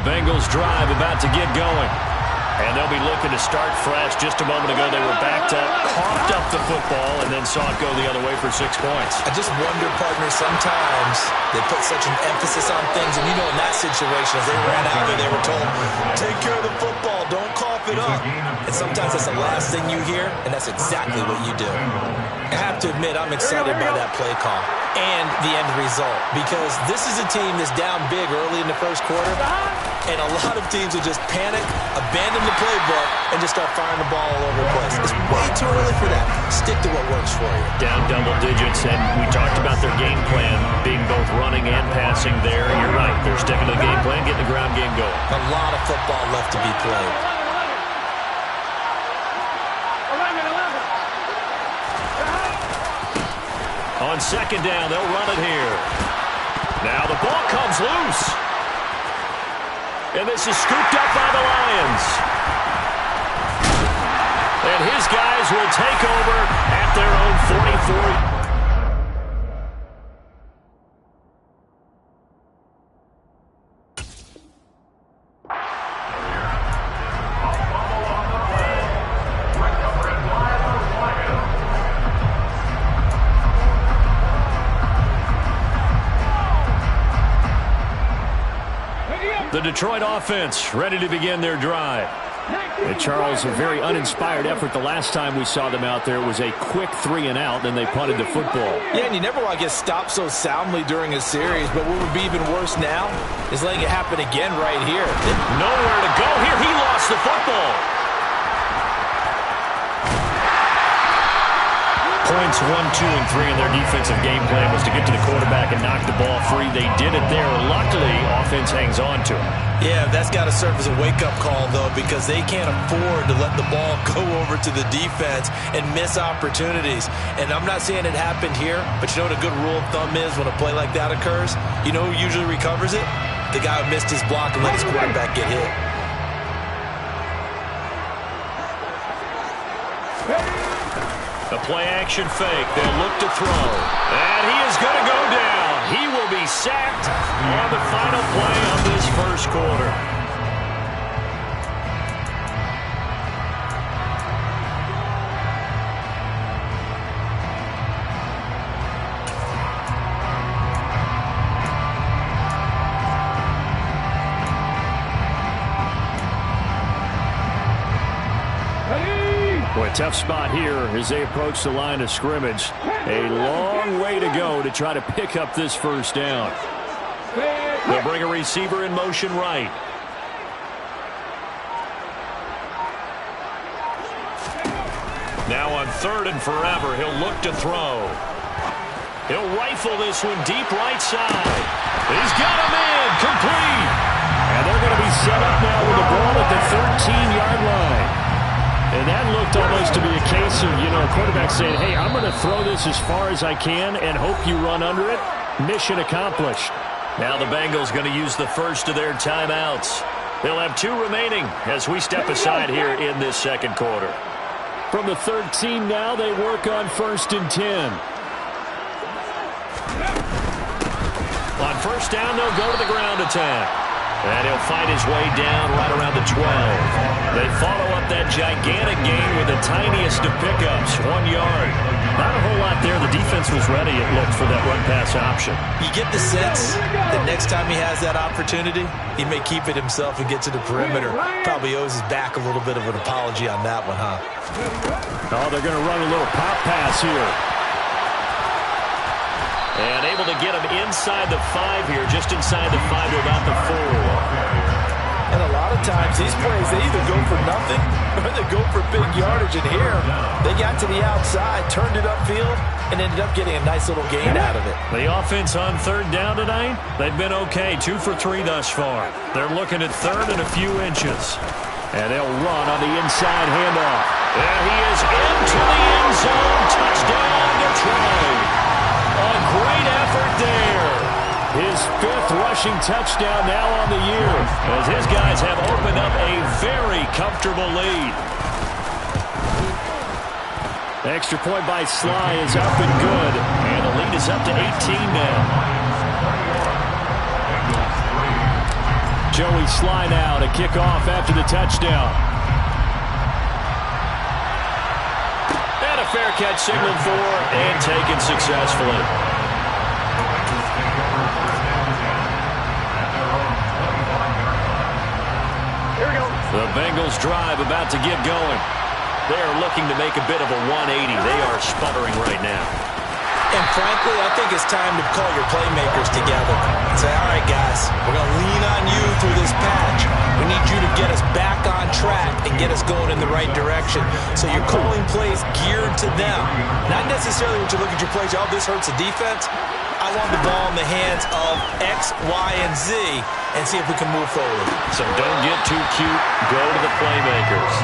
Bengals drive about to get going. And they'll be looking to start fresh. Just a moment ago, they were backed up, coughed up the football, and then saw it go the other way for 6 points. I just wonder, partner, sometimes they put such an emphasis on things. And, in that situation, as they ran out there, they were told, take care of the football, don't cough it up. And sometimes that's the last thing you hear, and that's exactly what you do. I have to admit, I'm excited by that play call and the end result, because this is a team that's down big early in the first quarter, and a lot of teams will just panic, abandon the playbook, and just start firing the ball all over the place. It's way too early for that. Stick to what works for you. Down double digits, and we talked about their game plan being both running and passing there. You're right. They're sticking to the game plan, getting the ground game going. A lot of football left to be played. On second down, they'll run it here. Now the ball comes loose. And this is scooped up by the Lions. And his guys will take over at their own 44. The Detroit offense ready to begin their drive. And Charles, a very uninspired effort the last time we saw them out there. It was a quick 3-and-out, and they punted the football. Yeah, and you never want to get stopped so soundly during a series, but what would be even worse now is letting it happen again right here. Nowhere to go here. He lost the football. Points 1, 2, and 3 in their defensive game plan was to get to the quarterback and knock the ball free. They did it there. Luckily, offense hangs on to it. Yeah, that's got to serve as a wake-up call, though, because they can't afford to let the ball go over to the defense and miss opportunities. And I'm not saying it happened here, but you know what a good rule of thumb is when a play like that occurs? You know who usually recovers it? The guy who missed his block and let his quarterback get hit. The play-action fake. They'll look to throw. And he is going to go down. He will be sacked on the final play of this first quarter. Boy, tough spot here as they approach the line of scrimmage. A long way to go to try to pick up this first down. They'll bring a receiver in motion right. Now on 3rd and forever, he'll look to throw. He'll rifle this one deep right side. He's got him in, complete. And they're going to be set up now with the ball at the 13-yard line. And that looked almost to be a case of, a quarterback saying, hey, I'm going to throw this as far as I can and hope you run under it. Mission accomplished. Now the Bengals going to use the first of their timeouts. They'll have 2 remaining as we step aside here in this second quarter. From the 13 now, they work on 1st and 10. On first down, they'll go to the ground attack. And he'll fight his way down right around the 12. They follow up that gigantic gain with the tiniest of pickups, 1 yard. Not a whole lot there. The defense was ready, it looked, for that run-pass option. You get the sense that next time he has that opportunity, he may keep it himself and get to the perimeter. Probably owes his back a little bit of an apology on that one, huh? Oh, they're going to run a little pop pass here. And able to get him inside the 5 here, just inside the 5 to about the 4. And a lot of times, these plays, they either go for nothing or they go for big yardage. And here, they got to the outside, turned it upfield, and ended up getting a nice little gain out of it. The offense on 3rd down tonight, they've been okay, 2 for 3 thus far. They're looking at 3rd and a few inches. And they'll run on the inside handoff. And he is into the end zone. Touchdown, Detroit. A great effort there. His 5th rushing touchdown now on the year, as his guys have opened up a very comfortable lead. Extra point by Sly is up and good, and the lead is up to 18 now. Joey Sly now to kick off after the touchdown. And a fair catch signaled for and taken successfully. Here we go. The Bengals drive about to get going. They are looking to make a bit of a 180. They are sputtering right now. And frankly, I think it's time to call your playmakers together and say, all right, guys, we're going to lean on you through this patch. We need you to get us back on track and get us going in the right direction. So you're calling plays geared to them. Not necessarily when you look at your plays, oh, this hurts the defense. I want the ball in the hands of X, Y, and Z and see if we can move forward. So don't get too cute. Go to the playmakers.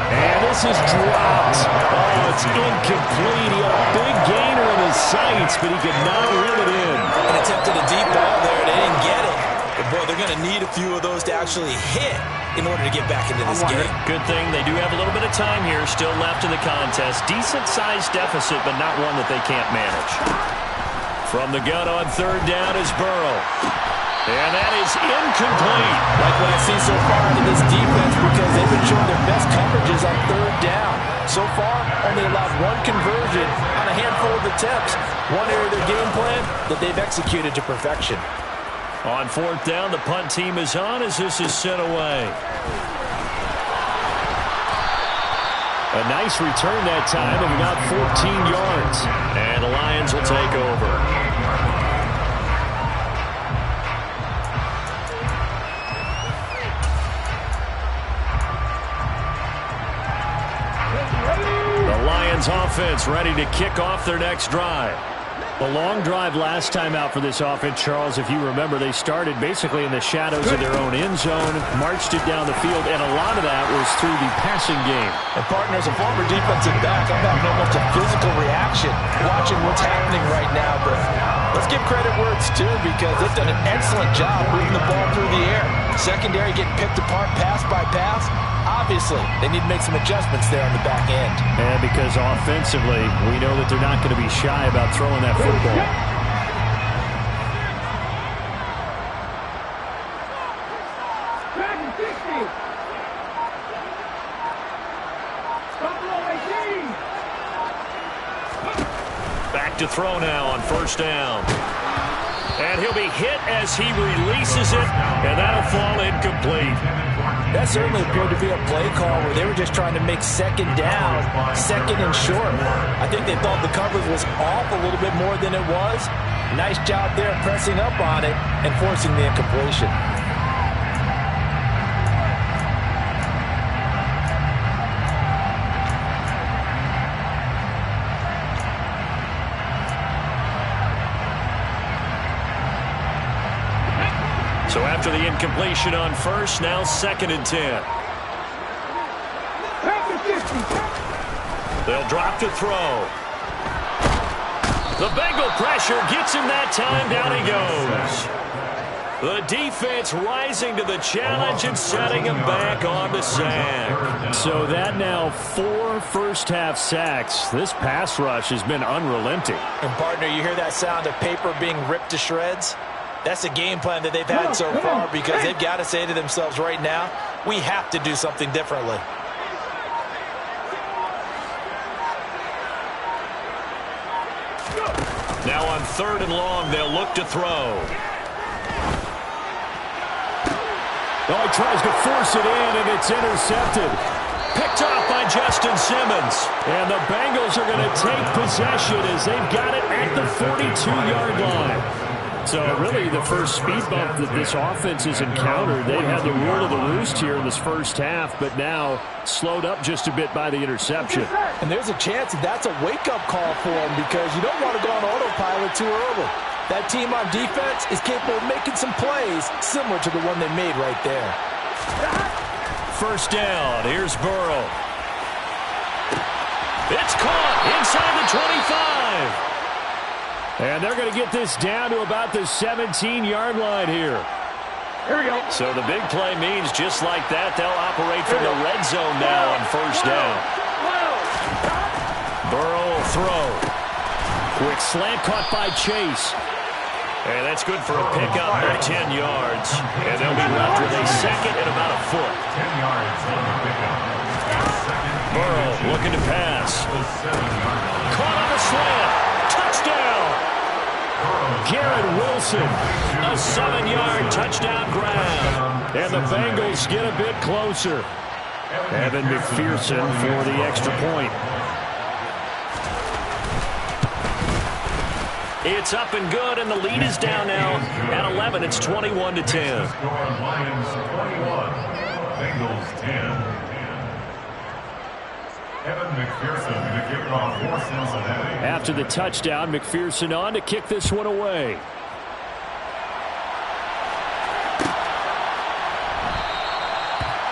And this is dropped. Oh, it's incomplete. He had a big gainer in his sights, but he could not reel it in. And attempted a deep ball there. They didn't get it. But, boy, they're going to need a few of those to actually hit in order to get back into this game. Good thing they do have a little bit of time here still left in the contest. Decent-sized deficit, but not one that they can't manage. From the gun on third down is Burrow. And that is incomplete. Like what I've seen so far out of this defense, because they've been showing their best coverages on third down. So far, only allowed one conversion on a handful of attempts. One area of their game plan that they've executed to perfection. On fourth down, the punt team is on as this is sent away. A nice return that time of about 14 yards. And the Lions will take over. The Lions offense ready to kick off their next drive. The long drive last time out for this offense, Charles, if you remember, they started basically in the shadows of their own end zone, marched it down the field, and a lot of that was through the passing game. And, partner, as a former defensive back, I'm having almost a physical reaction watching what's happening right now. But let's give credit where it's due, because they've done an excellent job moving the ball through the air. Secondary getting picked apart pass by pass. Obviously, they need to make some adjustments there on the back end. And because offensively, we know that they're not going to be shy about throwing that football. Back to throw now on first down. And he'll be hit as he releases it, and that'll fall incomplete. That certainly appeared to be a play call where they were just trying to make second down, second and short. I think they thought the coverage was off a little bit more than it was. Nice job there pressing up on it and forcing the incompletion. So after the incompletion on first, now 2nd and 10. They'll drop to throw. The Bengal pressure gets him that time. Down he goes. The defense rising to the challenge and setting him back on the sack. So that now 4 first-half sacks. This pass rush has been unrelenting. And, partner, you hear that sound of paper being ripped to shreds? That's the game plan that they've had so far, because they've got to say to themselves right now, we have to do something differently. Now on 3rd and long, they'll look to throw. Oh, he tries to force it in, and it's intercepted. Picked off by Justin Simmons. And the Bengals are going to take possession as they've got it at the 42-yard line. So really the first speed bump that this offense has encountered. They've had the rule of the roost here in this first half, but now slowed up just a bit by the interception. And there's a chance that that's a wake-up call for them, because you don't want to go on autopilot too early. That team on defense is capable of making some plays similar to the one they made right there. First down. Here's Burrow. It's caught inside the 25. And they're going to get this down to about the 17-yard line here. Here we go. So the big play means just like that, they'll operate from the red zone now on first down. Burrow will throw. Quick slant caught by Chase. And that's good for a pickup of 10 yards. And they'll be left with a second and about a foot. 10 yards on the pickup. Burrow looking to pass. Caught on the slant. Touchdown. Garrett Wilson. A 7-yard touchdown grab. And the Bengals get a bit closer. Evan McPherson for the extra point. It's up and good, and the lead is down now at 11. It's 21-10. Lions 21, Bengals 10. Evan McPherson to kick it off for Cincinnati. After the touchdown, McPherson on to kick this one away.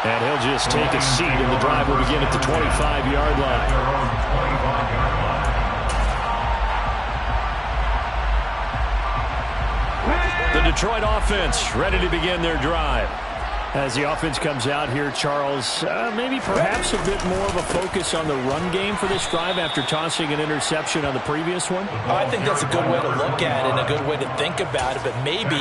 And he'll just take a seat, and the drive will begin at the 25-yard line. The Detroit offense ready to begin their drive. As the offense comes out here, Charles, maybe perhaps a bit more of a focus on the run game for this drive after tossing an interception on the previous one? I think that's a good way to look at it and a good way to think about it, but maybe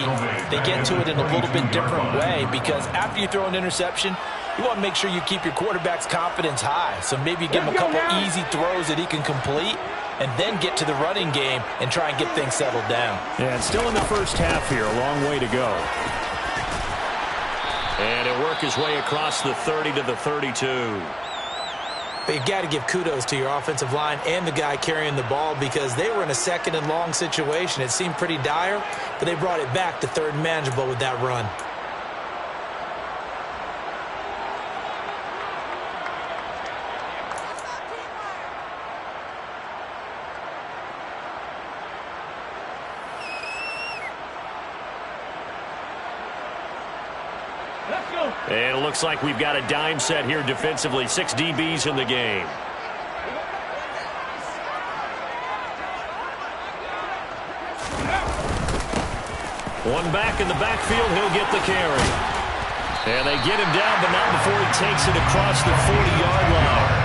they get to it in a little bit different way, because after you throw an interception, you want to make sure you keep your quarterback's confidence high. So maybe you give him a couple easy throws that he can complete, and then get to the running game and try and get things settled down. Yeah, and still in the first half here, a long way to go. And he'll work his way across the 30 to the 32. But you've got to give kudos to your offensive line and the guy carrying the ball, because they were in a second and long situation. It seemed pretty dire, but they brought it back to third and manageable with that run. And it looks like we've got a dime set here defensively. 6 DBs in the game. One back in the backfield. He'll get the carry. And they get him down, but not before he takes it across the 40-yard line.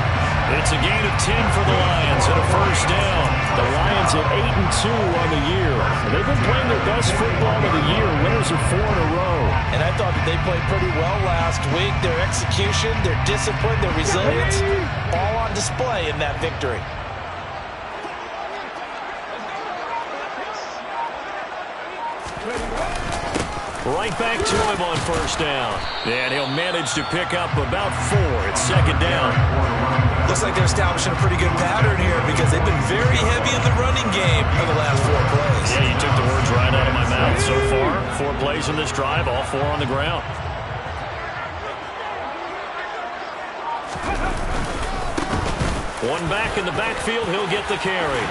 It's a gain of 10 for the Lions and a first down. The Lions at 8-2 on the year. They've been playing their best football of the year. Winners of 4 in a row. And I thought that they played pretty well last week. Their execution, their discipline, their resilience, all on display in that victory. Right back to him on first down. And he'll manage to pick up about 4. It's second down. Looks like they're establishing a pretty good pattern here, because they've been very heavy in the running game for the last 4 plays. Yeah, you took the words right out of my mouth. So far, 4 plays in this drive, all 4 on the ground. One back in the backfield, he'll get the carry.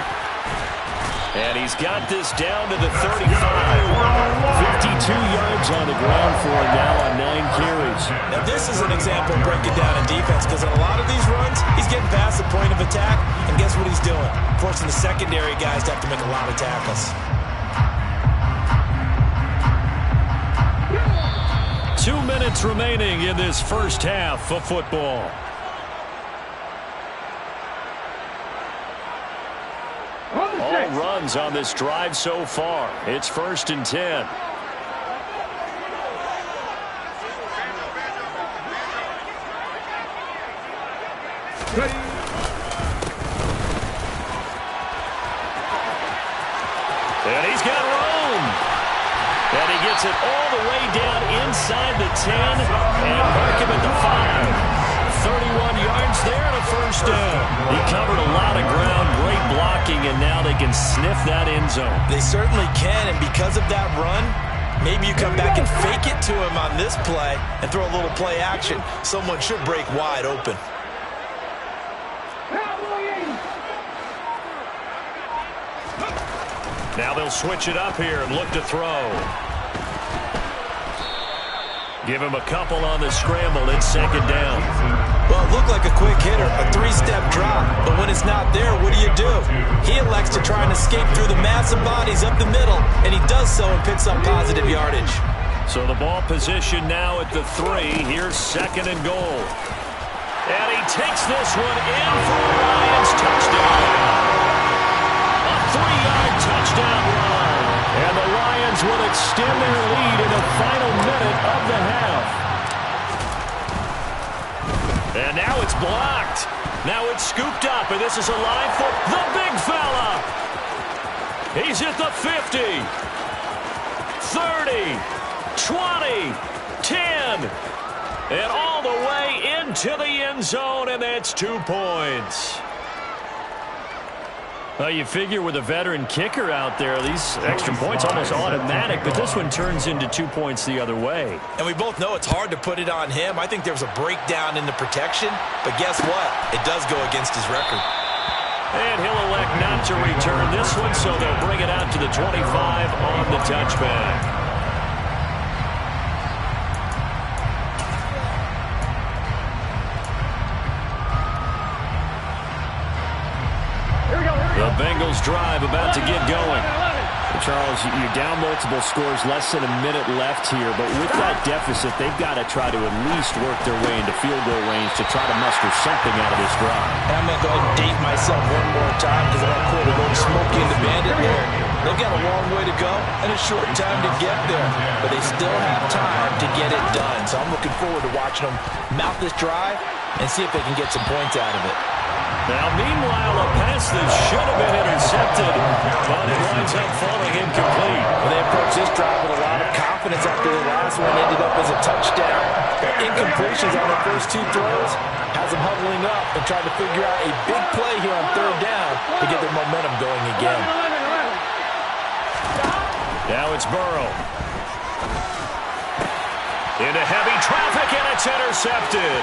And he's got this down to the 35. 52 yards on the ground for him now on 9 carries. Now this is an example of breaking down in defense, because in a lot of these runs, he's getting past the point of attack, and guess what he's doing? Forcing the secondary guys to have to make a lot of tackles. 2 minutes remaining in this first half of football. All runs on this drive so far. It's 1st and 10. And he's got room. And he gets it all the way down inside the 10 and mark him at the 5. 31 yards there and a first down. He covered a lot of ground, great blocking, and now they can sniff that end zone. They certainly can, and because of that run, maybe you come back and fake it to him on this play and throw a little play action. Someone should break wide open. Now they'll switch it up here and look to throw. Give him a couple on the scramble. It's second down. Well, it looked like a quick hitter, a 3-step drop. But when it's not there, what do? He elects to try and escape through the massive bodies up the middle, and he does so and picks up positive yardage. So the ball position now at the 3. Here's second and goal. And he takes this one in for a Lions touchdown. A 3-yard touchdown run. And the Lions Lions will extend their lead in the final minute of the half. And now it's blocked. Now it's scooped up, and this is a line for the big fella. He's at the 50, 30, 20, 10, and all the way into the end zone, and that's 2 points. Well, you figure with a veteran kicker out there, these extra points almost automatic, but this one turns into 2 points the other way. And we both know it's hard to put it on him. I think there was a breakdown in the protection, but guess what? It does go against his record. And he'll elect not to return this one, so they'll bring it out to the 25 on the touchback. The Bengals drive about to get going. Charles, you're down multiple scores, less than a minute left here, but with that deficit, they've got to try to at least work their way into field goal range to try to muster something out of this drive. And I'm going to go ahead and date myself one more time because I don't quit. We're going Smokey and the Bandit there. They've got a long way to go and a short time to get there, but they still have time to get it done. So I'm looking forward to watching them mount this drive and see if they can get some points out of it. Now, meanwhile, a pass that should have been intercepted, but it winds up falling incomplete. They approached this drive with a lot of confidence after the last one ended up as a touchdown. Their incompletions on their first 2 throws has them huddling up and trying to figure out a big play here on 3rd down to get their momentum going again. Now it's Burrow. Into heavy traffic, and it's intercepted.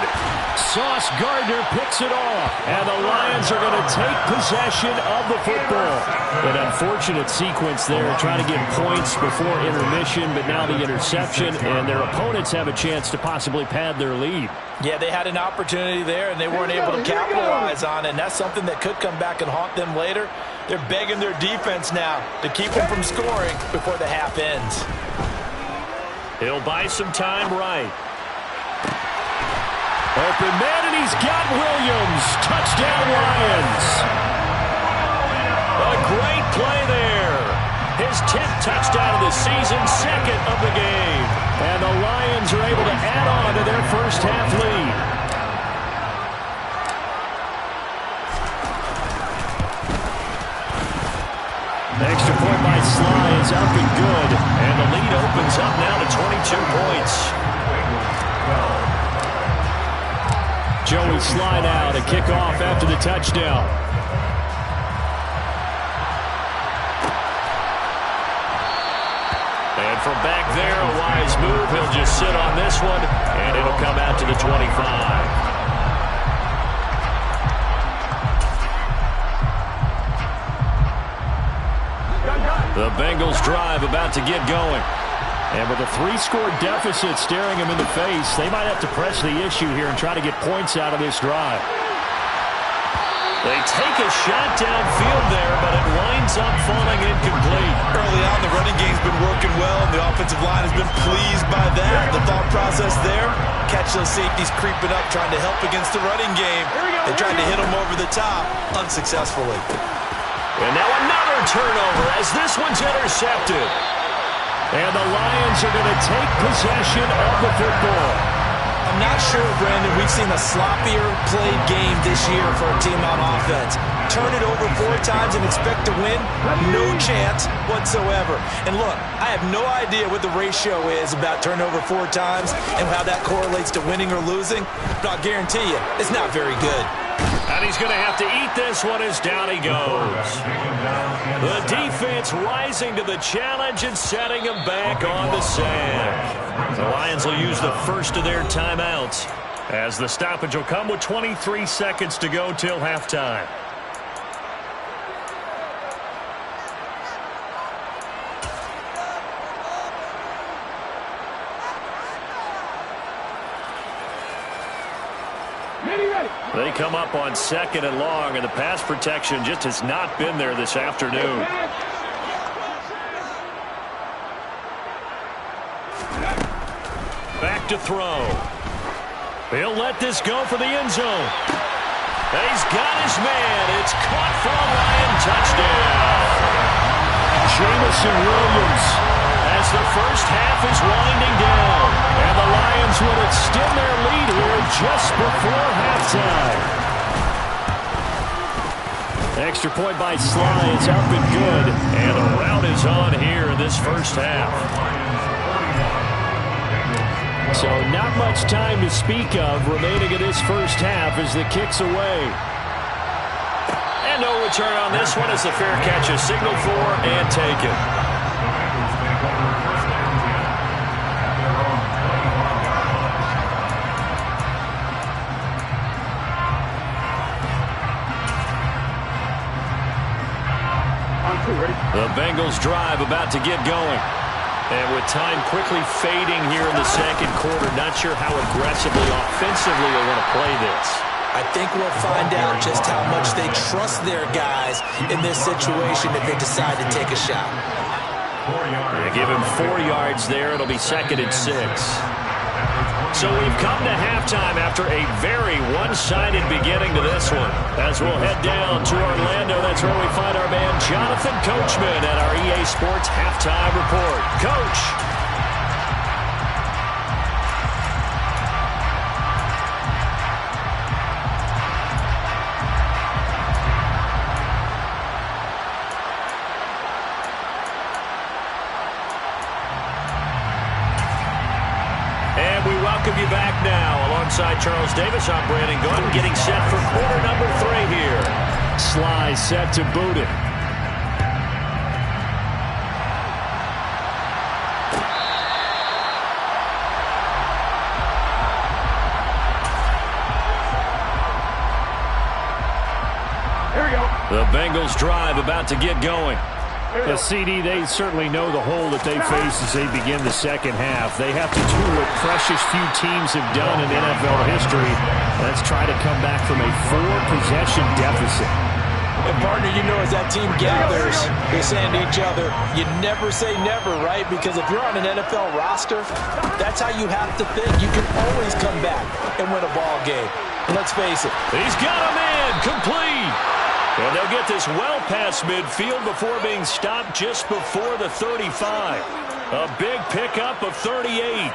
Sauce Gardner picks it off, and the Lions are going to take possession of the football. An unfortunate sequence there, trying to get points before intermission, but now the interception, and their opponents have a chance to possibly pad their lead. Yeah, they had an opportunity there, and they weren't able to capitalize on it, and that's something that could come back and haunt them later. They're begging their defense now to keep them from scoring before the half ends. He'll buy some time right. Open man, and he's got Williams. Touchdown, Lions. A great play there. His 10th touchdown of the season, 2nd of the game. And the Lions are able to add on to their first half lead. Extra point by Sly is up and good. And the lead opens up now to 22 points. Joey Sly now to kick off after the touchdown. And from back there, a wise move. He'll just sit on this one, and it'll come out to the 25. The Bengals drive about to get going. And with a 3-score deficit staring them in the face, they might have to press the issue here and try to get points out of this drive. They take a shot downfield there, but it winds up falling incomplete. Early on, the running game's been working well, and the offensive line has been pleased by that. The thought process there, catch those safeties creeping up, trying to help against the running game. They tried to hit them over the top, unsuccessfully. And now another turnover as this one's intercepted. And the Lions are going to take possession of the football. I'm not sure, Brandon, we've seen a sloppier played game this year for a team on offense. Turn it over 4 times and expect to win? No chance whatsoever. And look, I have no idea what the ratio is about turnover 4 times and how that correlates to winning or losing, but I'll guarantee you, it's not very good. And he's going to have to eat this one as down he goes. The defense rising to the challenge and setting him back on the sack. The Lions will use the first of their timeouts as the stoppage will come with 23 seconds to go till halftime. They come up on 2nd and long, and the pass protection just has not been there this afternoon. Back to throw. He'll let this go for the end zone. And he's got his man. It's caught for a Lion touchdown. Jamison Williams as the first half is winding down. And the Lions will extend their lead here just before halftime. Extra point by Sly is up and good. And the rout is on here in this first half. So not much time to speak of remaining in this first half as the kick's away. And no return on this one as the fair catch is signaled for and taken. The Bengals drive about to get going. And with time quickly fading here in the second quarter, not sure how aggressively, offensively they want to play this. I think we'll find out just how much they trust their guys in this situation if they decide to take a shot. They give him 4 yards there. It'll be 2nd and 6. So we've come to halftime after a very one-sided beginning to this one. As we'll head down to Orlando, that's where we find our man Jonathan Coachman at our EA Sports Halftime Report. Coach. Welcome you back now. Alongside Charles Davis, I'm Brandon Gordon, getting set for quarter number 3 here. Sly set to boot it. Here we go. The Bengals drive about to get going. The CD, they certainly know the hole that they face as they begin the second half. They have to do what precious few teams have done in NFL history. Let's try to come back from a 4-possession deficit. And partner, you know, as that team gathers, they're saying to each other, you never say never, right? Because if you're on an NFL roster, that's how you have to think. You can always come back and win a ball game. And let's face it. He's got a man complete. And they'll get this well past midfield before being stopped just before the 35. A big pickup of 38.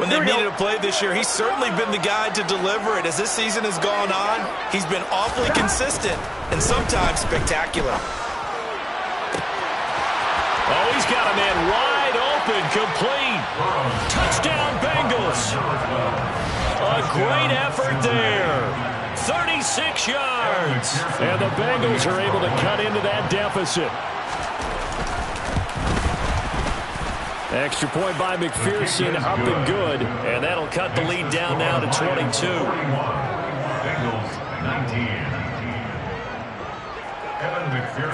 When they needed a play this year, he's certainly been the guy to deliver it. As this season has gone on, he's been awfully consistent and sometimes spectacular. Oh, he's got a man wide open, complete. Touchdown, Bengals. A great effort there. 36 yards. And the Bengals are able to cut into that deficit. Extra point by McPherson, up and good. And that'll cut the lead down now to 22.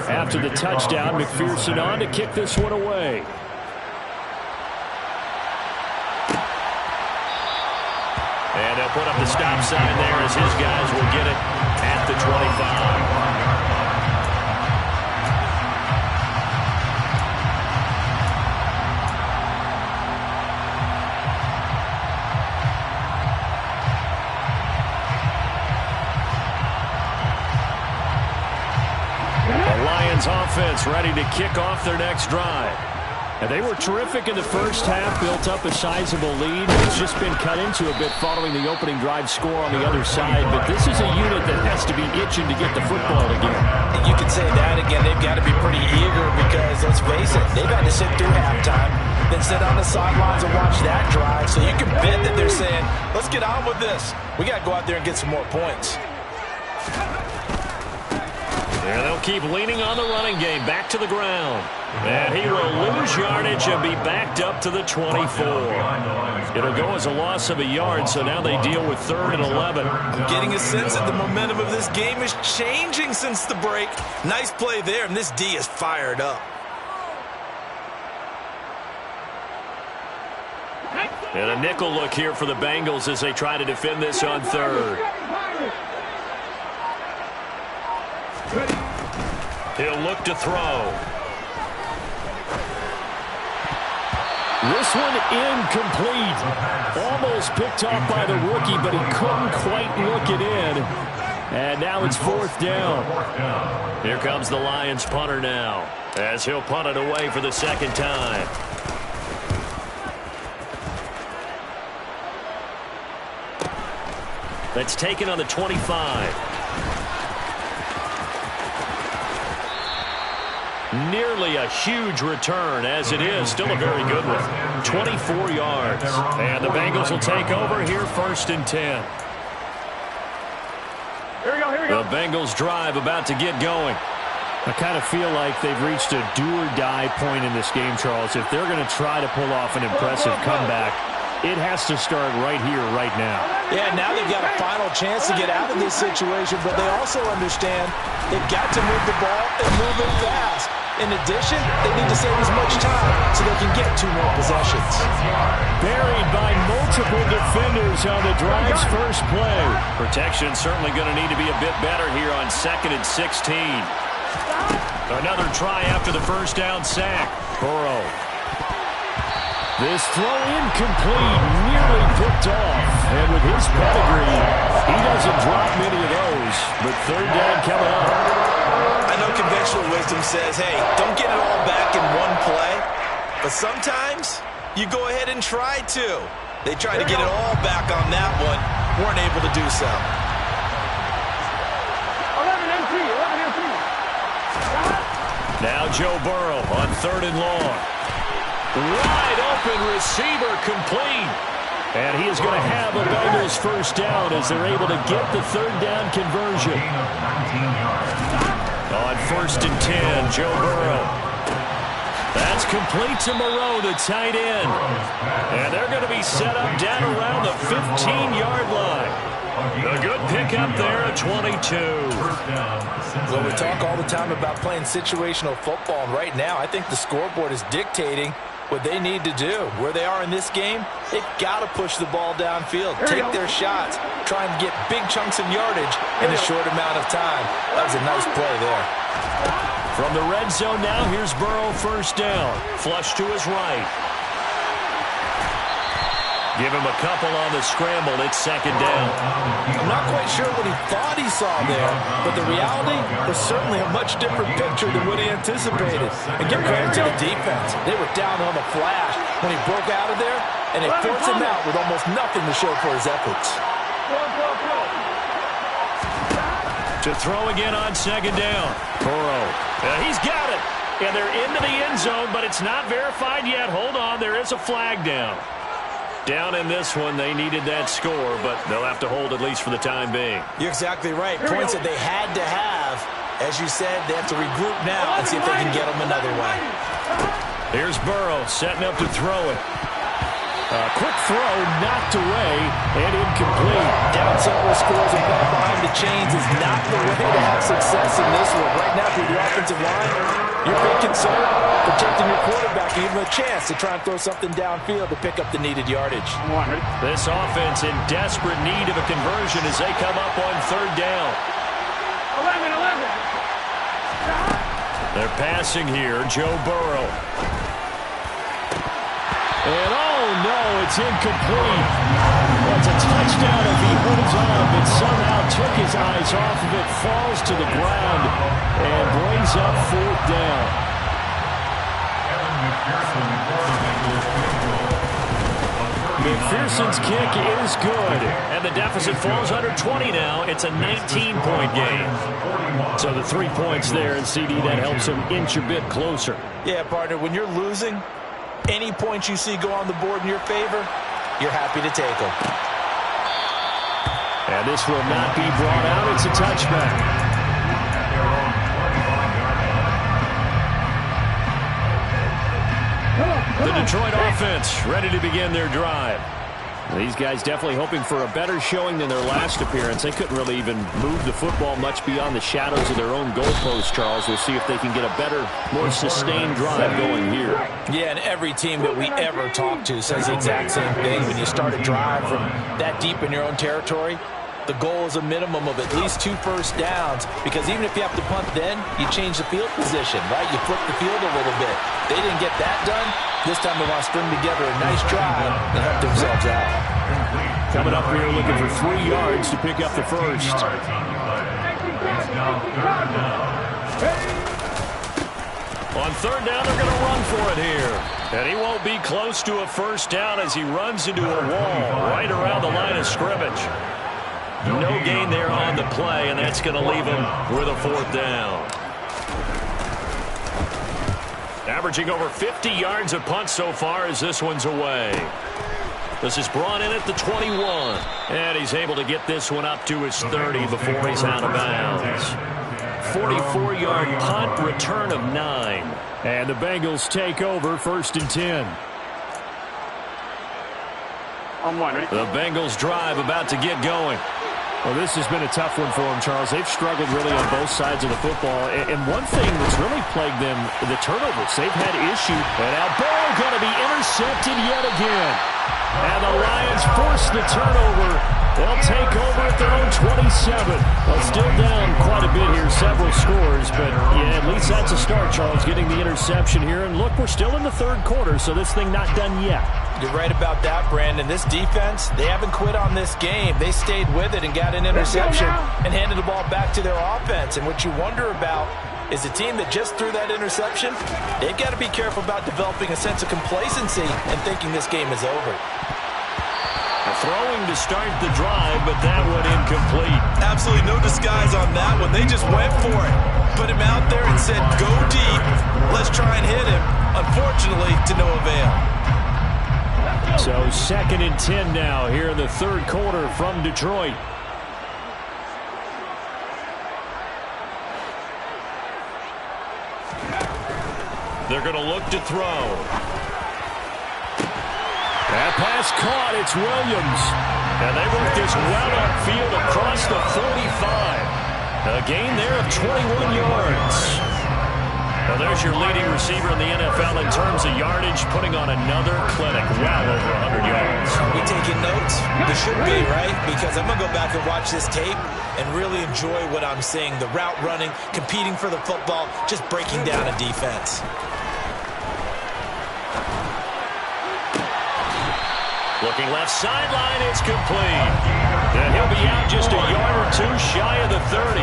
After the touchdown, McPherson on to kick this one away. And they'll put up the stop sign there as his guys will get it at the 25. The Lions offense ready to kick off their next drive. And they were terrific in the first half, built up a sizable lead. It's just been cut into a bit following the opening drive score on the other side. But this is a unit that has to be itching to get the football again. You could say that again. They've got to be pretty eager because, let's face it, they've had to sit through halftime, then sit on the sidelines and watch that drive. So you can bet that they're saying, let's get on with this. We got to go out there and get some more points. And they'll keep leaning on the running game back to the ground. And he will lose yardage and be backed up to the 24. It'll go as a loss of a yard, so now they deal with 3rd and 11. I'm getting a sense that the momentum of this game is changing since the break. Nice play there, and this D is fired up. And a nickel look here for the Bengals as they try to defend this on 3rd. He'll look to throw. This one incomplete. Almost picked off by the rookie, but he couldn't quite look it in. And now it's 4th down. Here comes the Lions punter now, as he'll punt it away for the 2nd time. That's taken on the 25. Nearly a huge return, as it is. Still a very good one. 24 yards. And the Bengals will take over here, 1st and 10. Here we go. The Bengals drive about to get going. I kind of feel like they've reached a do-or-die point in this game, Charles. If they're going to try to pull off an impressive comeback, it has to start right here, right now. Yeah, now they've got a final chance to get out of this situation, but they also understand they've got to move the ball and move it fast. In addition, they need to save as much time so they can get 2 more possessions. Buried by multiple defenders on the drive's first play. Protection certainly going to need to be a bit better here on 2nd and 16. Another try after the first down sack. Burrow. This throw incomplete, nearly picked off. And with his pedigree, he doesn't drop many of those. But 3rd down coming up. I know conventional wisdom says, hey, don't get it all back in one play. But sometimes you go ahead and try to. They tried to get it all back on that one. Weren't able to do so. 11 and 3. Now Joe Burrow on 3rd and long. Wide open receiver complete. And he is going to have a Bengals first down as they're able to get the 3rd down conversion. On 1st and 10, Joe Burrow. That's complete to Moreau, the tight end. And they're going to be set up down around the 15-yard line. A good pickup there at 22. Well, we talk all the time about playing situational football, and right now I think the scoreboard is dictating what they need to do. Where they are in this game, they've got to push the ball downfield, take their shots, try and get big chunks of yardage in a short amount of time. That was a nice play there. From the red zone now, here's Burrow, 1st down. Flush to his right. Give him a couple on the scramble. It's 2nd down. I'm not quite sure what he thought he saw there, but the reality was certainly a much different picture than what he anticipated. And give credit to the defense. They were down on the flash when he broke out of there, and they forced him out with almost nothing to show for his efforts. To throw again on 2nd down. Burrow. He's got it. And they're into the end zone, but it's not verified yet. Hold on. There is a flag down. Down in this one, they needed that score, but they'll have to hold at least for the time being. You're exactly right. Points that they had to have. As you said, they have to regroup now and see if they can get them another way. Here's Burrow setting up to throw it. Quick throw, knocked away, and incomplete. Down several scores and ball behind the chains is not the way to have success in this one. Right now, through the offensive line, you're being concerned protecting your quarterback, give him a chance to try and throw something downfield to pick up the needed yardage. This offense in desperate need of a conversion as they come up on 3rd down. 11. They're passing here, Joe Burrow. And oh no, it's incomplete. Well, it's a touchdown if he holds on, but somehow took his eyes off of it, falls to the ground, and brings up 4th down. McPherson's kick is good. And the deficit falls under 20 now. It's a 19-point game. So the 3 points there, and CD, that helps him inch a bit closer. Yeah, partner, when you're losing, any points you see go on the board in your favor, you're happy to take them. And this will not be brought out. It's a touchback. The Detroit offense ready to begin their drive. These guys definitely hoping for a better showing than their last appearance. They couldn't really even move the football much beyond the shadows of their own goalpost, Charles. We'll see if they can get a better, more sustained drive going here. Yeah, and every team that we ever talk to says the exact same thing. When you start a drive from that deep in your own territory, the goal is a minimum of at least 2 first downs, because even if you have to punt then, you change the field position, right? You flip the field a little bit. They didn't get that done. This time they want to string together a nice drive and help themselves out. Coming up here looking for 3 yards to pick up the first. On 3rd down, they're going to run for it here. And he won't be close to a first down as he runs into a wall right around the line of scrimmage. No gain there on the play, and that's going to leave him with a 4th down. Averaging over 50 yards a punt so far as this one's away. This is brought in at the 21. And he's able to get this one up to his 30 before he's out of bounds. 44-yard punt, return of 9. And the Bengals take over 1st and 10. The Bengals drive about to get going. Well, this has been a tough one for them, Charles. They've struggled really on both sides of the football. And one thing that's really plagued them, the turnovers. They've had issues. And now ball going to be intercepted yet again. And the Lions force the turnover. They'll take over at their own 27. Well, still down quite a bit here, several scores. But, yeah, at least that's a start, Charles, getting the interception here. And, look, we're still in the 3rd quarter, so this thing not done yet. You're right about that, Brandon. This defense, they haven't quit on this game. They stayed with it and got an interception and handed the ball back to their offense. And what you wonder about is a team that just threw that interception, they've got to be careful about developing a sense of complacency and thinking this game is over. Throwing to start the drive, but that one incomplete. Absolutely no disguise on that one. They just went for it. Put him out there and said, go deep. Let's try and hit him. Unfortunately, to no avail. So 2nd and 10 now here in the 3rd quarter from Detroit. They're going to look to throw. That pass caught. It's Williams. And they work this well upfield across the 45. A gain there of 21 yards. Well, there's your leading receiver in the NFL in terms of yardage, putting on another clinic, well over 100 yards. We taking notes? There should be, right? Because I'm going to go back and watch this tape and really enjoy what I'm seeing. The route running, competing for the football, just breaking down a defense. Looking left sideline, it's complete. And he'll be out just a yard or two shy of the 30.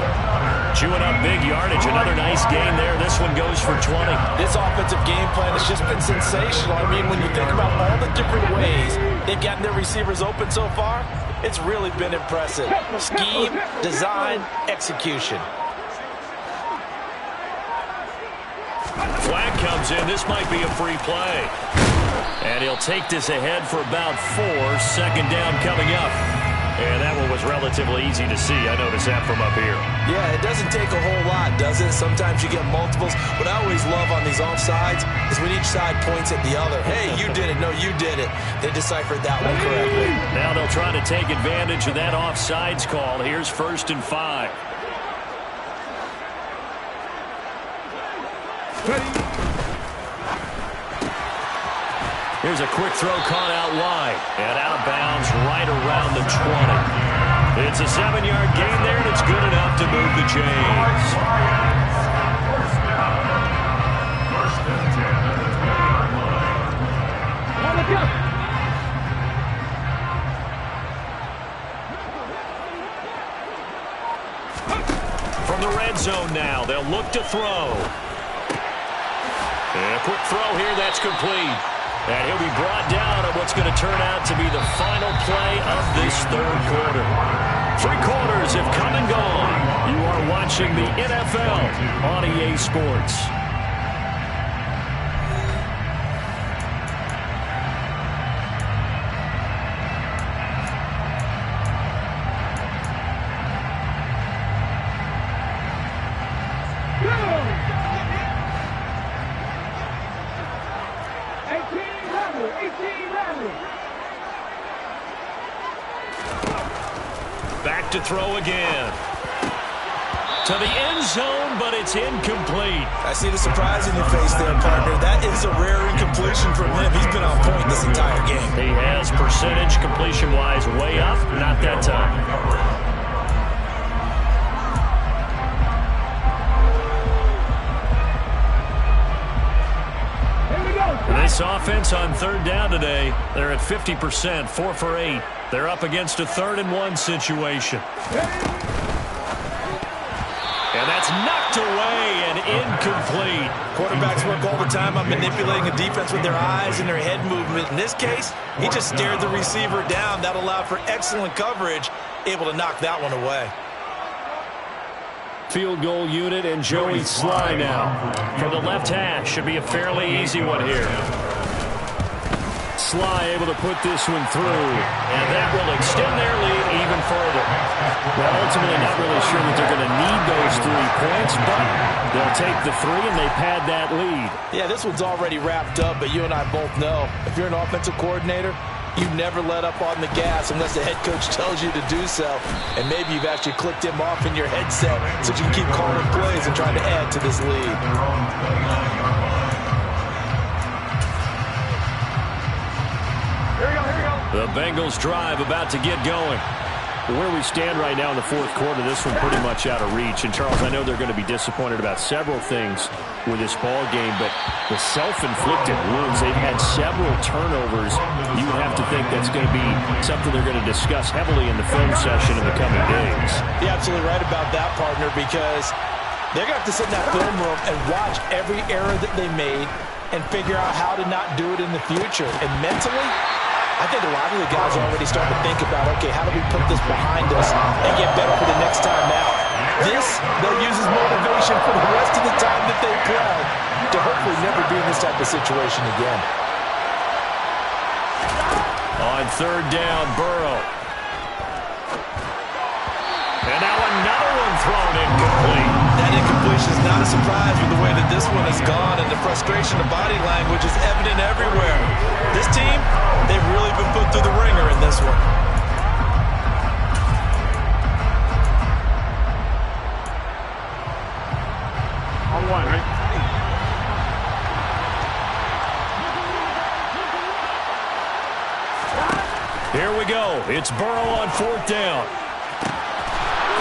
Chewing up big yardage, another nice gain there. This one goes for 20. This offensive game plan has just been sensational. I mean, when you think about all the different ways they've gotten their receivers open so far, it's really been impressive. Scheme, design, execution. Flag comes in. This might be a free play. And he'll take this ahead for about 4. 2nd down coming up. And that one was relatively easy to see. I noticed that from up here. Yeah, it doesn't take a whole lot, does it? Sometimes you get multiples. What I always love on these offsides is when each side points at the other. Hey, you did it. No, you did it. They deciphered that one correctly. Now they'll try to take advantage of that offsides call. Here's 1st and 5. Here's a quick throw caught out wide. And out of bounds right around the 20. It's a 7-yard gain there, and it's good enough to move the chains. From the red zone now, they'll look to throw. And a quick throw here, that's complete. And he'll be brought down at what's going to turn out to be the final play of this 3rd quarter. 3 quarters have come and gone. You are watching the NFL on EA Sports. Back to throw again. To the end zone, but it's incomplete. I see the surprise in your face there, partner. That is a rare incompletion from him. He's been on point this entire game. He has percentage completion-wise way up. Not that time. This offense on 3rd down today, they're at 50%, 4 for 8. They're up against a 3rd and 1 situation. And that's knocked away and incomplete. Quarterbacks work all the time on manipulating a defense with their eyes and their head movement. In this case, he just stared the receiver down. That allowed for excellent coverage. able to knock that one away. Field goal unit and Joey Sly now. From the left hash, should be a fairly easy one here. Sly able to put this one through, and that will extend their lead even further. Well, ultimately not really sure that they're going to need those 3 points, but they'll take the 3 and they pad that lead. Yeah, this one's already wrapped up, but you and I both know if you're an offensive coordinator, you never let up on the gas unless the head coach tells you to do so. And maybe you've actually clicked him off in your headset so you can keep calling plays and trying to add to this lead. Here we go. The Bengals drive about to get going. Where we stand right now in the 4th quarter, this one pretty much out of reach. And, Charles, I know they're going to be disappointed about several things with this ball game, but the self-inflicted wounds, they've had several turnovers. You would have to think that's going to be something they're going to discuss heavily in the film session in the coming days. You're absolutely right about that, partner, because they're going to have to sit in that film room and watch every error that they made and figure out how to not do it in the future. And mentally, I think a lot of the guys are already starting to think about, okay, how do we put this behind us and get better for the next time out? This, they'll use as motivation for the rest of the time that they play to hopefully never be in this type of situation again. On 3rd down, Burrow. And now another one thrown incomplete. That incompletion is not a surprise with the way that this one has gone, and the frustration of body language is evident everywhere. This team, they've really been put through the ringer in this one. On 1, right? Here we go. It's Burrow on 4th down.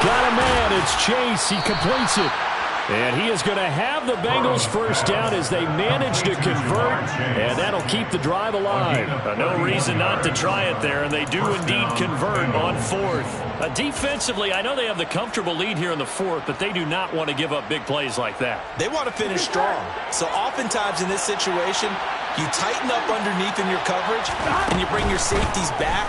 Got a man. It's Chase. He completes it. And he is going to have the Bengals first down as they manage to convert, and that'll keep the drive alive. No reason not to try it there, and they do indeed convert on 4th. Defensively, I know they have the comfortable lead here in the 4th, but they do not want to give up big plays like that. They want to finish strong. So oftentimes in this situation, you tighten up underneath in your coverage, and you bring your safeties back.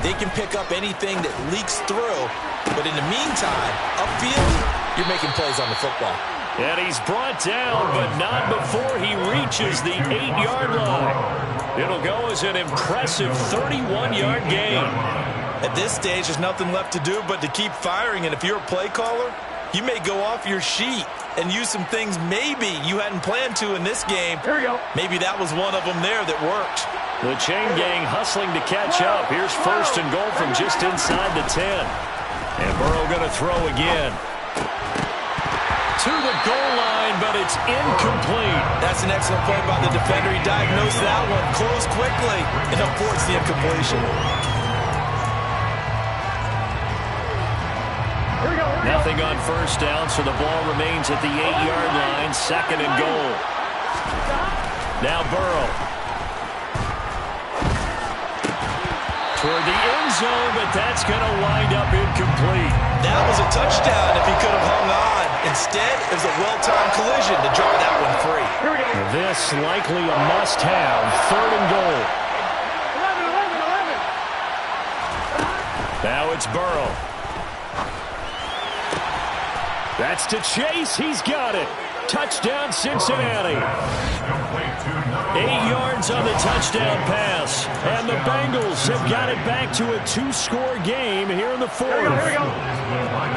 They can pick up anything that leaks through, but in the meantime, upfield, you're making plays on the football. And he's brought down, but not before he reaches the 8-yard line. It'll go as an impressive 31-yard gain. At this stage, there's nothing left to do but to keep firing, and if you're a play caller, you may go off your sheet and use some things maybe you hadn't planned to in this game. Here we go. Maybe that was one of them there that worked. The chain gang hustling to catch up. Here's 1st and goal from just inside the 10. And Burrow going to throw again. To the goal line, but it's incomplete. That's an excellent play by the defender. He diagnosed that one, closed quickly, and avoids the incompletion. Here we go. Nothing on 1st down, so the ball remains at the 8-yard line. 2nd and goal. Now Burrow. Toward the end zone, but that's going to wind up incomplete. That was a touchdown if he could have hung on. Instead, it was a well-timed collision to draw that one free. Here we go. This likely a must-have. 3rd and goal. 11. Now it's Burrow. That's to Chase. He's got it. Touchdown, Cincinnati. 8 yards on the touchdown pass. And the Bengals have got it back to a 2-score game here in the 4th. Here we go.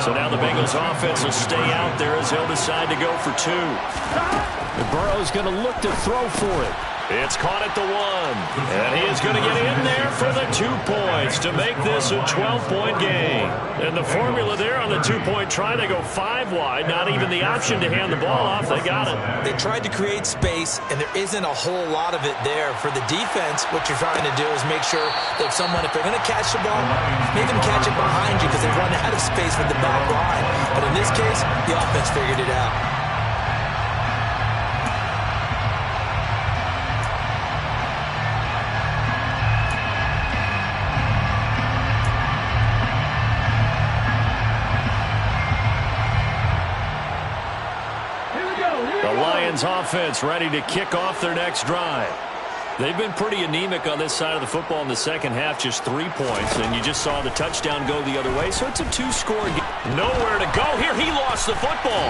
So now the Bengals offense will stay out there as they'll decide to go for 2. And Burrow's going to look to throw for it. It's caught at the 1. And he is going to get in there for the 2 points to make this a 12-point game. And the formula there on the 2-point try, they go 5 wide. Not even the option to hand the ball off. They got it. They tried to create space, and there isn't a whole lot of it there. For the defense, what you're trying to do is make sure that if they're going to catch the ball, make them catch it behind you because they run out of space with the back line. But in this case, the offense figured it out. The Lions offense ready to kick off their next drive. They've been pretty anemic on this side of the football in the second half, just 3 points, and you just saw the touchdown go the other way, so it's a 2-score game. Nowhere to go here. He lost the football.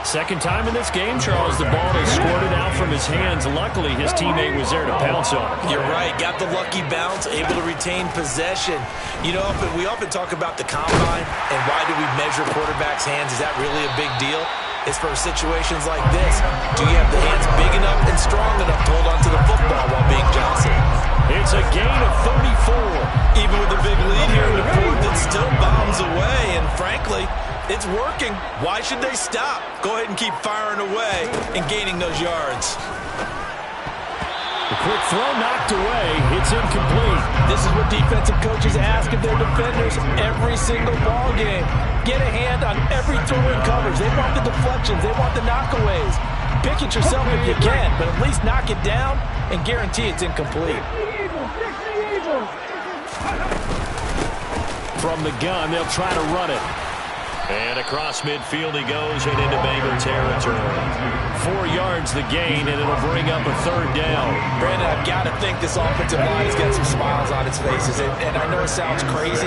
Second time in this game, Charles, the ball is squirted out from his hands. Luckily, his teammate was there to pounce on it. You're right. Got the lucky bounce, able to retain possession. You know, we often talk about the combine and why do we measure quarterbacks' hands. Is that really a big deal? It's for situations like this. Do you have the hands big enough and strong enough to hold onto the football while being jostled? It's a gain of 34. Even with a big lead here in the fourth, it still bombs away. And frankly, it's working. Why should they stop? Go ahead and keep firing away and gaining those yards. The quick throw knocked away. It's incomplete. This is what defensive coaches ask of their defenders every single ball game. Get a hand on every throw in coverage. They want the deflections. They want the knockaways. Pick it yourself if you can, but at least knock it down and guarantee it's incomplete. From the gun, they'll try to run it. And across midfield he goes and into Bengal territory. 4 yards the gain, and it'll bring up a third down. Brandon, I've got to think this offensive line has got some smiles on its faces. And I know it sounds crazy,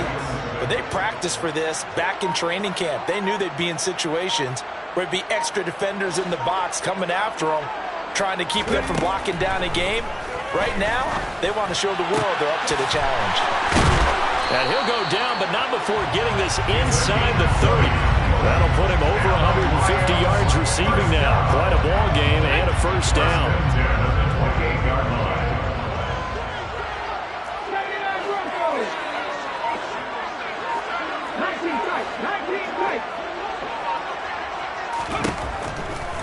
but they practiced for this back in training camp. They knew they'd be in situations where it'd be extra defenders in the box coming after them, trying to keep them from blocking down a game. Right now, they want to show the world they're up to the challenge. And he'll go down, but not before getting this inside the 30. That'll put him over 150 yards receiving now. Quite a ball game and a first down.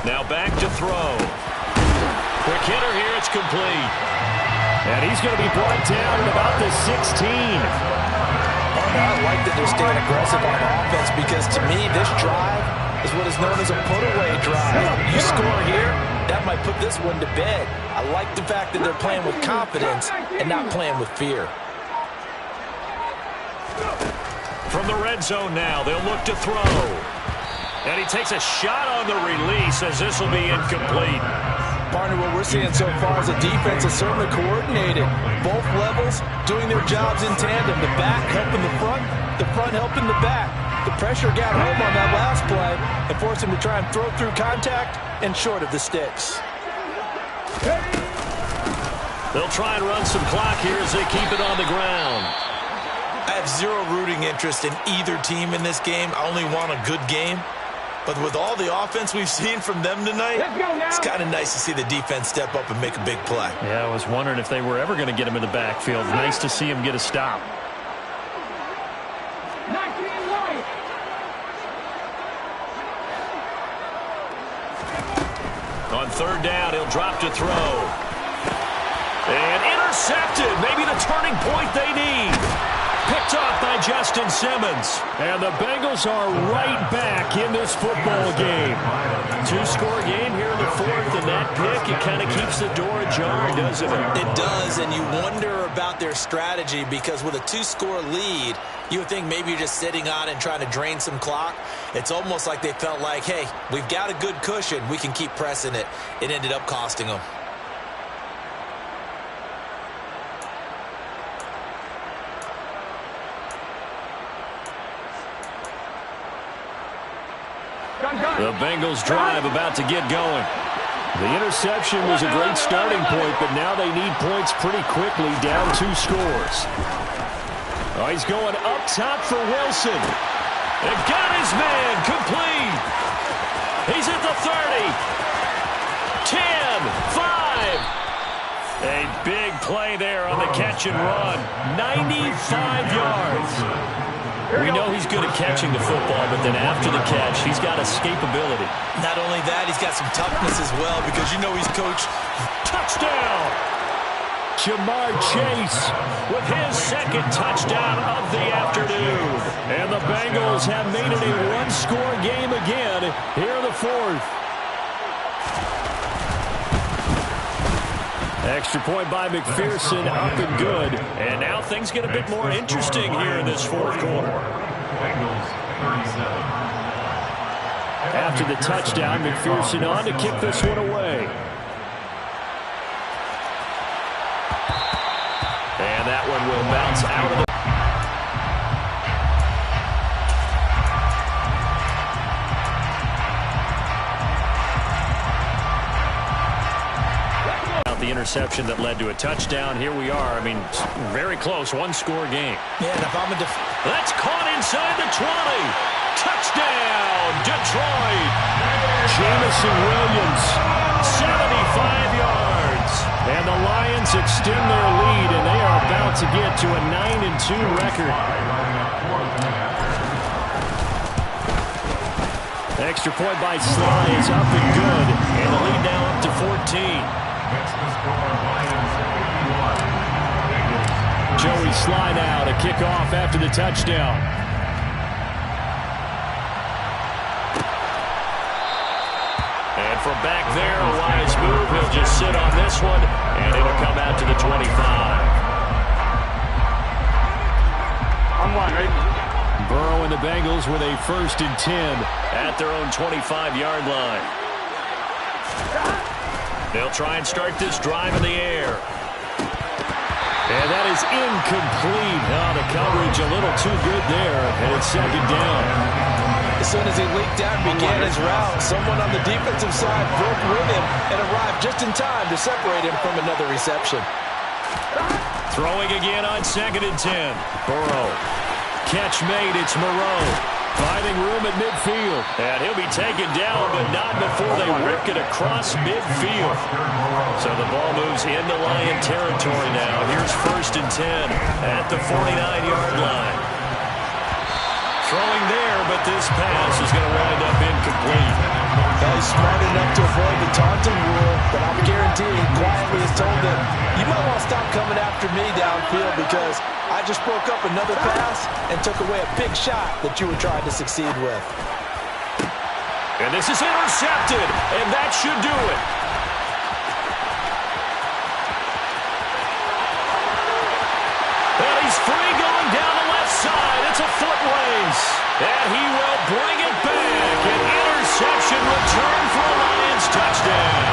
Now back to throw. Quick hitter here, it's complete. And he's going to be brought down at about the 16. I like that they're staying aggressive on offense because, to me, this drive is what is known as a put-away drive. You score here, that might put this one to bed. I like the fact that they're playing with confidence and not playing with fear. From the red zone now, they'll look to throw. And he takes a shot on the release as this will be incomplete. Partner, what we're seeing so far is the defense is certainly coordinated. Both levels doing their jobs in tandem. The back helping the front helping the back. The pressure got home on that last play and forced him to try and throw through contact and short of the sticks. They'll try and run some clock here as they keep it on the ground. I have zero rooting interest in either team in this game. I only want a good game. But with all the offense we've seen from them tonight, it's kind of nice to see the defense step up and make a big play. Yeah, I was wondering if they were ever going to get him in the backfield. Nice to see him get a stop. On third down, he'll drop to throw. And intercepted. Maybe the turning point they need. Picked off by Justin Simmons. And the Bengals are right back in this football game. 2-score game here in the fourth, and that pick, it kind of keeps the door ajar, doesn't it? It does, and you wonder about their strategy because with a 2-score lead, you would think maybe you're just sitting on and trying to drain some clock. It's almost like they felt like, hey, we've got a good cushion. We can keep pressing it. It ended up costing them. The Bengals drive about to get going. The interception was a great starting point, but now they need points pretty quickly, down 2 scores. Oh, he's going up top for Wilson. They've got his man complete. He's at the 30. 10, 5. A big play there on the catch and run. 95 yards. We know he's good at catching the football, but then after the catch, he's got escapability. Not only that, he's got some toughness as well because you know he's coached. Touchdown! Jamar Chase with his second touchdown of the afternoon. And the Bengals have made it a 1-score game again here in the fourth. Extra point by McPherson, up and good. And now things get a bit more interesting here in this fourth quarter. After the touchdown, McPherson on to kick this one away. one will bounce out of the... The interception that led to a touchdown. Here we are. I mean, very close. One-score game. Yeah, and if I'm a that's caught inside the 20. Touchdown, Detroit. Jamison Williams, 75 yards. And the Lions extend their lead, and they are about to get to a 9-2 record. Extra point by Sly is up and good. And the lead now up to 14. Joey Sly now to kick off after the touchdown. And from back there, a wise move. He'll just sit on this one, and it'll come out to the 25. I'm one, right? Burrow and the Bengals with a 1st and 10 at their own 25-yard line. They'll try and start this drive in the air. And that is incomplete. Oh, the coverage a little too good there, and it's 2nd down. As soon as he leaked out and began his route, someone on the defensive side broke with him and arrived just in time to separate him from another reception. Throwing again on 2nd and 10. Burrow. Catch made. It's Moreau. Finding room at midfield. And he'll be taken down, but not before they rip it across midfield. So the ball moves into Lion territory now. Here's 1st and 10 at the 49-yard line. Throwing there, but this pass is going to wind up incomplete. Well, he's smart enough to avoid the taunting rule, but I'm guaranteeing quietly has told him, you might want to stop coming after me downfield because I just broke up another pass and took away a big shot that you were trying to succeed with. And this is intercepted, and that should do it. And he's free going down the left side. It's a foot race. And he will bring it back. An interception return for a Lions touchdown.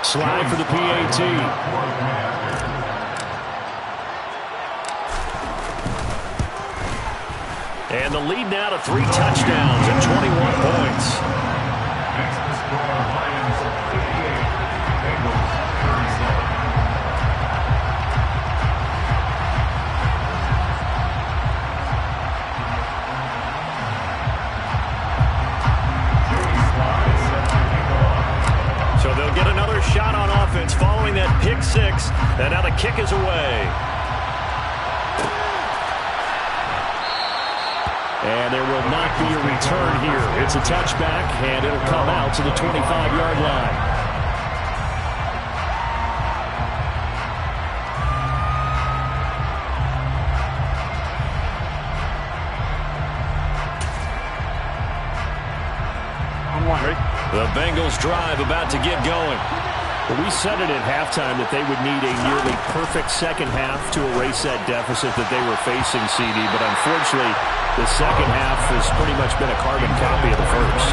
Slide for the PAT. And the lead now to 3 touchdowns and 21 points. So they'll get another shot on offense following that pick 6. And now the kick is away. And there will not be a return here. It's a touchback, and it'll come out to the 25-yard line. The Bengals drive about to get going. Well, we said it at halftime that they would need a nearly perfect second half to erase that deficit that they were facing, CD. But unfortunately, the second half has pretty much been a carbon copy of the first.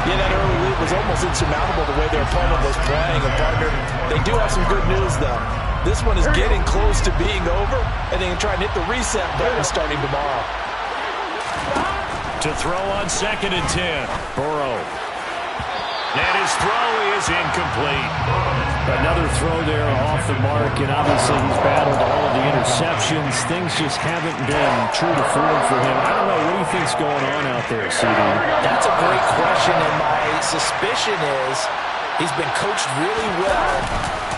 Yeah, that early lead was almost insurmountable the way their opponent was playing. And, partner, they do have some good news, though. This one is getting close to being over, and they can try and hit the reset button starting tomorrow. To throw on 2nd and 10. Burrow. And his throw is incomplete. Another throw there off the mark, and obviously he's battled all of the interceptions. Things just haven't been true to form for him. I don't know, what do you think's going on out there, CD? That's a great question, and my suspicion is he's been coached really well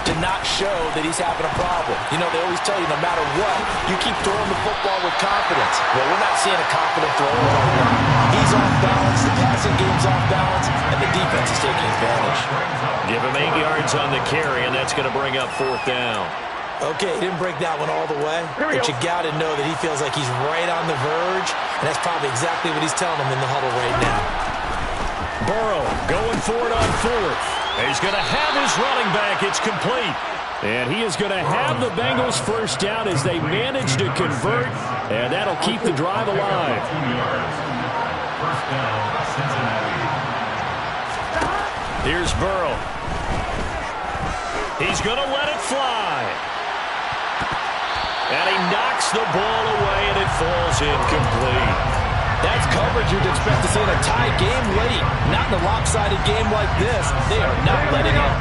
to not show that he's having a problem. You know, they always tell you no matter what, you keep throwing the football with confidence. Well, we're not seeing a confident thrower right now. He's off balance, the passing game's off balance, and the defense is taking advantage. Give him 8 yards on the carry, and that's going to bring up 4th down. Okay, he didn't break that one all the way, but you got to know that he feels like he's right on the verge, and that's probably exactly what he's telling him in the huddle right now. Burrow going for it on 4th. He's going to have his running back. It's complete. And he is going to have the Bengals 1st down as they manage to convert, and that'll keep the drive alive. 1st down, Cincinnati. Here's Burrow. He's going to let it fly. And he knocks the ball away, and it falls incomplete. That's coverage you'd expect to see in a tie game late. Not in a lopsided game like this. They are not letting up.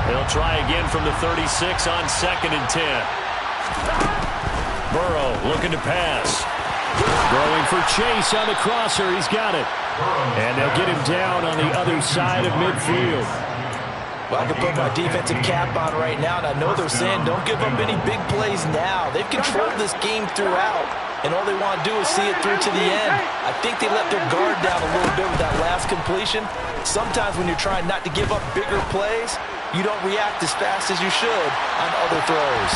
They'll try again from the 36 on 2nd and 10. Burrow looking to pass. Throwing for Chase on the crosser. He's got it. And they'll get him down on the other side of midfield. Well, I can put my defensive cap on right now, and I know they're saying don't give up any big plays now. They've controlled this game throughout, and all they want to do is see it through to the end. I think they let their guard down a little bit with that last completion. Sometimes when you're trying not to give up bigger plays, you don't react as fast as you should on other throws.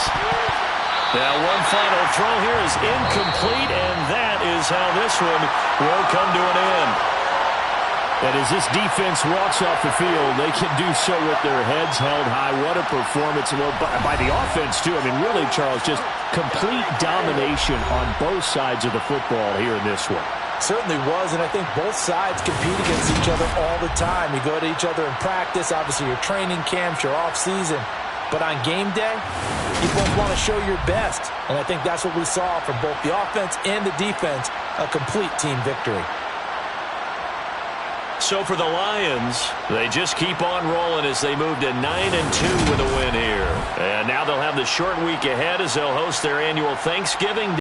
Now one final throw here is incomplete, and that is how this one will come to an end. And as this defense walks off the field, they can do so with their heads held high. What a performance by the offense, too. I mean, really, Charles, just complete domination on both sides of the football here in this one. Certainly was, and I think both sides compete against each other all the time. You go to each other in practice, obviously your training camps, your off-season. But on game day, you both want to show your best. And I think that's what we saw from both the offense and the defense, a complete team victory. So for the Lions, they just keep on rolling as they move to 9-2 with a win here. And now they'll have the short week ahead as they'll host their annual Thanksgiving